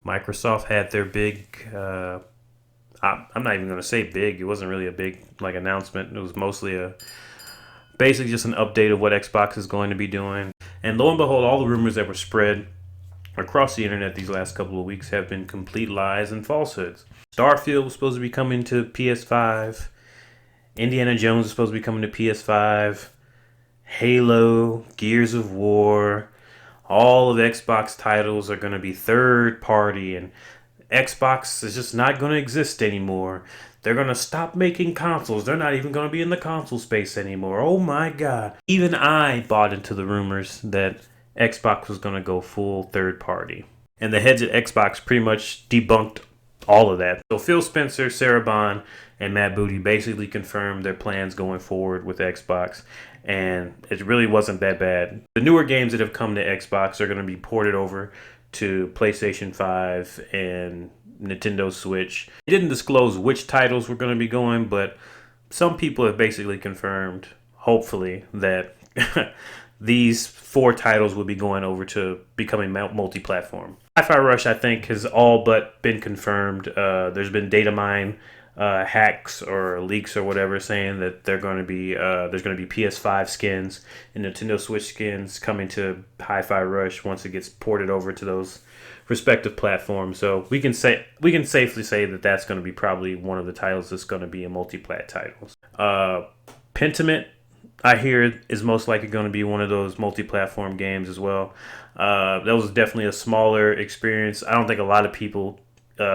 Microsoft had their big. I'm not even going to say big. It wasn't really a big announcement. It was mostly basically just an update of what Xbox is going to be doing. And lo and behold, all the rumors that were spread across the internet these last couple of weeks have been complete lies and falsehoods. Starfield was supposed to be coming to PS5. Indiana Jones is supposed to be coming to PS5. Halo, Gears of War, all of the Xbox titles are going to be third party, and Xbox is just not going to exist anymore. They're going to stop making consoles. They're not even going to be in the console space anymore. Oh my God. Even I bought into the rumors that Xbox was going to go full third party. And the heads at Xbox pretty much debunked all of that. So Phil Spencer, Sarah Bond, and Matt Booty basically confirmed their plans going forward with Xbox. And it really wasn't that bad. The newer games that have come to Xbox are going to be ported over to PlayStation 5 and Nintendo Switch. They didn't disclose which titles were going to be going, but some people have basically confirmed, hopefully, that these 4 titles will be going over to becoming multi-platform. Hi-Fi Rush, I think, has all but been confirmed. There's been data mine hacks or leaks or whatever saying that they're going to be there's going to be PS5 skins and Nintendo Switch skins coming to Hi-Fi Rush once it gets ported over to those respective platforms. So we can safely say that that's going to be probably one of the titles that's going to be a multi-plat titles. Pentiment, I hear, is most likely going to be one of those multi-platform games as well. That was definitely a smaller experience. I don't think a lot of people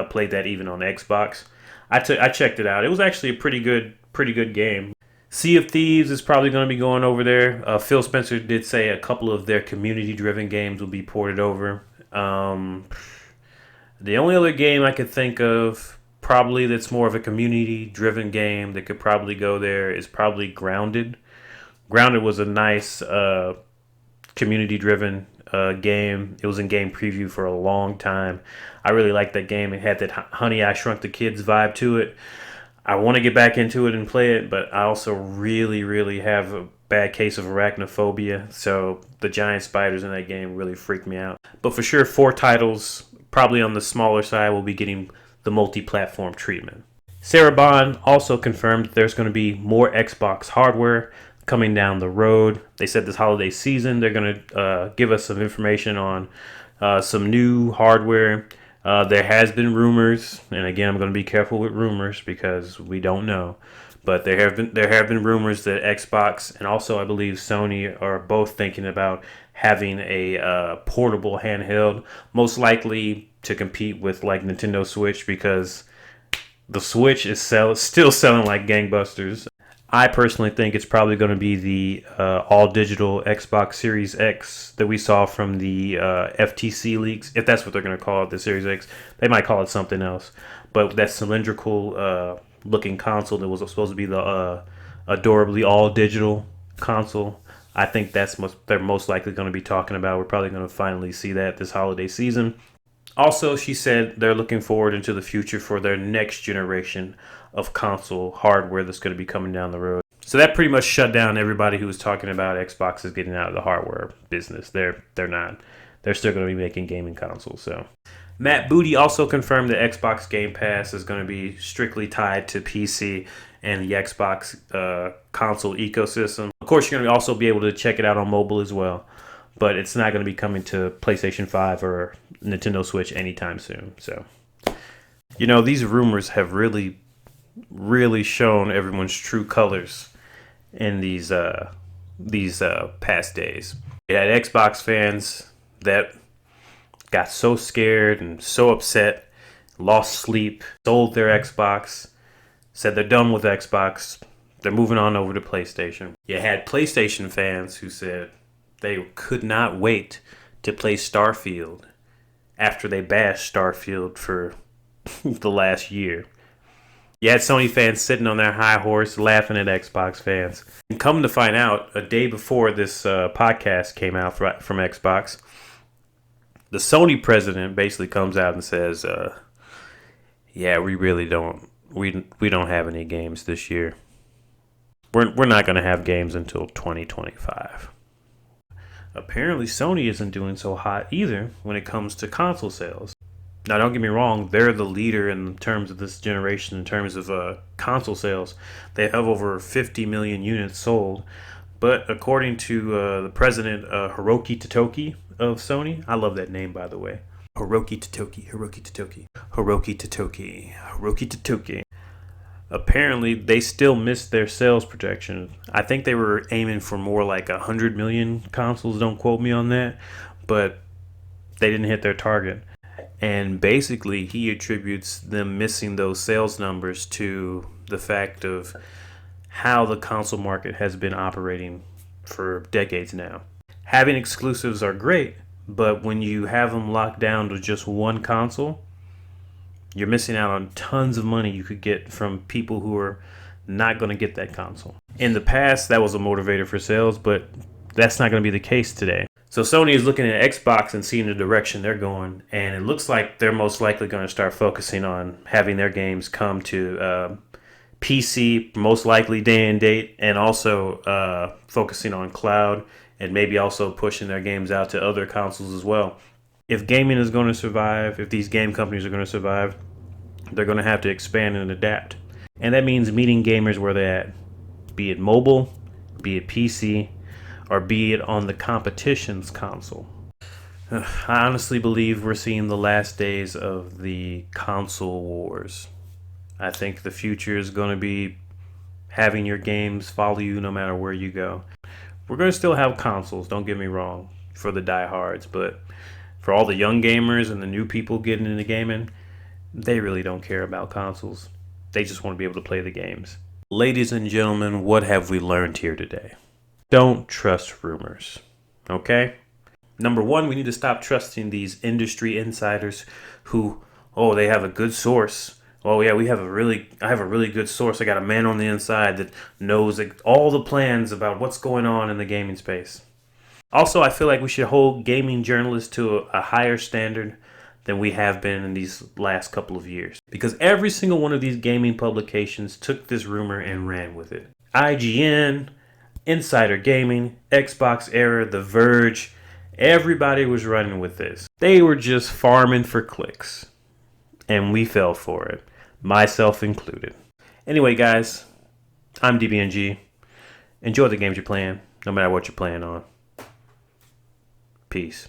played that even on Xbox. I checked it out. It was actually a pretty good game. Sea of Thieves is probably going to be going over there. Phil Spencer did say a couple of their community-driven games will be ported over. The only other game I could think of probably that's more of a community-driven game that could probably go there is probably Grounded. Grounded was a nice community-driven game. It was in game preview for a long time. I really liked that game. It had that Honey, I Shrunk the Kids vibe to it. I want to get back into it and play it, but I also really, really have a bad case of arachnophobia, so the giant spiders in that game really freaked me out. But for sure, 4 titles, probably on the smaller side, will be getting the multi-platform treatment. Sarah Bond also confirmed that there's going to be more Xbox hardware coming down the road. They said this holiday season they're going to give us some information on some new hardware. There has been rumors, and again, I'm going to be careful with rumors because we don't know. But there have been rumors that Xbox and also I believe Sony are both thinking about having a portable handheld, most likely to compete with like Nintendo Switch because the Switch is still selling like gangbusters. I personally think it's probably going to be the all-digital Xbox Series X that we saw from the FTC leaks, if that's what they're going to call it, the Series X. They might call it something else. But that cylindrical looking console that was supposed to be the adorably all-digital console, I think they're most likely going to be talking about. We're probably going to finally see that this holiday season. Also, she said they're looking forward into the future for their next generation of console hardware that's going to be coming down the road. So that pretty much shut down everybody who was talking about Xbox is getting out of the hardware business. They're not. They're still going to be making gaming consoles. So Matt Booty also confirmed that Xbox Game Pass is going to be strictly tied to PC and the Xbox console ecosystem. Of course, you're going to also be able to check it out on mobile as well. But it's not going to be coming to PlayStation 5 or Nintendo Switch anytime soon. So, these rumors have really, really shown everyone's true colors in these past days. You had Xbox fans that got so scared and so upset, lost sleep, sold their Xbox, said they're done with Xbox, they're moving on over to PlayStation. You had PlayStation fans who said they could not wait to play Starfield after they bashed Starfield for the last year. You had Sony fans sitting on their high horse laughing at Xbox fans. And come to find out, a day before this podcast came out from Xbox, the Sony president basically comes out and says, yeah, we really don't. We don't have any games this year. We're not going to have games until 2025. Apparently, Sony isn't doing so hot either when it comes to console sales. Now, don't get me wrong, they're the leader in terms of this generation, in terms of console sales. They have over 50 million units sold. But according to the president, Hiroki Totoki of Sony, I love that name, by the way. Hiroki Totoki, Hiroki Totoki, Hiroki Totoki, Hiroki Totoki. Apparently, they still missed their sales projection. I think they were aiming for more like 100 million consoles. Don't quote me on that. But they didn't hit their target. And basically, he attributes them missing those sales numbers to the fact of how the console market has been operating for decades now. Having exclusives are great, but when you have them locked down to just one console, you're missing out on tons of money you could get from people who are not going to get that console. In the past, that was a motivator for sales, but that's not going to be the case today. So Sony is looking at Xbox and seeing the direction they're going, and it looks like they're most likely going to start focusing on having their games come to PC, most likely day and date, and also focusing on cloud, and maybe also pushing their games out to other consoles as well. If gaming is going to survive, if these game companies are going to survive, they're going to have to expand and adapt. And that means meeting gamers where they're at, be it mobile, be it PC, or be it on the competition's console. I honestly believe we're seeing the last days of the console wars. I think the future is going to be having your games follow you no matter where you go. We're going to still have consoles, don't get me wrong, for the diehards, but for all the young gamers and the new people getting into gaming, they really don't care about consoles. They just want to be able to play the games. Ladies and gentlemen, what have we learned here today? Don't trust rumors, okay? Number one, we need to stop trusting these industry insiders who, oh, they have a good source. Oh yeah, I have a really good source. I got a man on the inside that knows all the plans about what's going on in the gaming space. Also, I feel like we should hold gaming journalists to a higher standard than we have been in these last couple of years. Because every single one of these gaming publications took this rumor and ran with it. IGN, Insider Gaming, Xbox Era, The Verge, everybody was running with this. They were just farming for clicks. And we fell for it, myself included. Anyway, guys, I'm DBNG. Enjoy the games you're playing, no matter what you're playing on. Peace.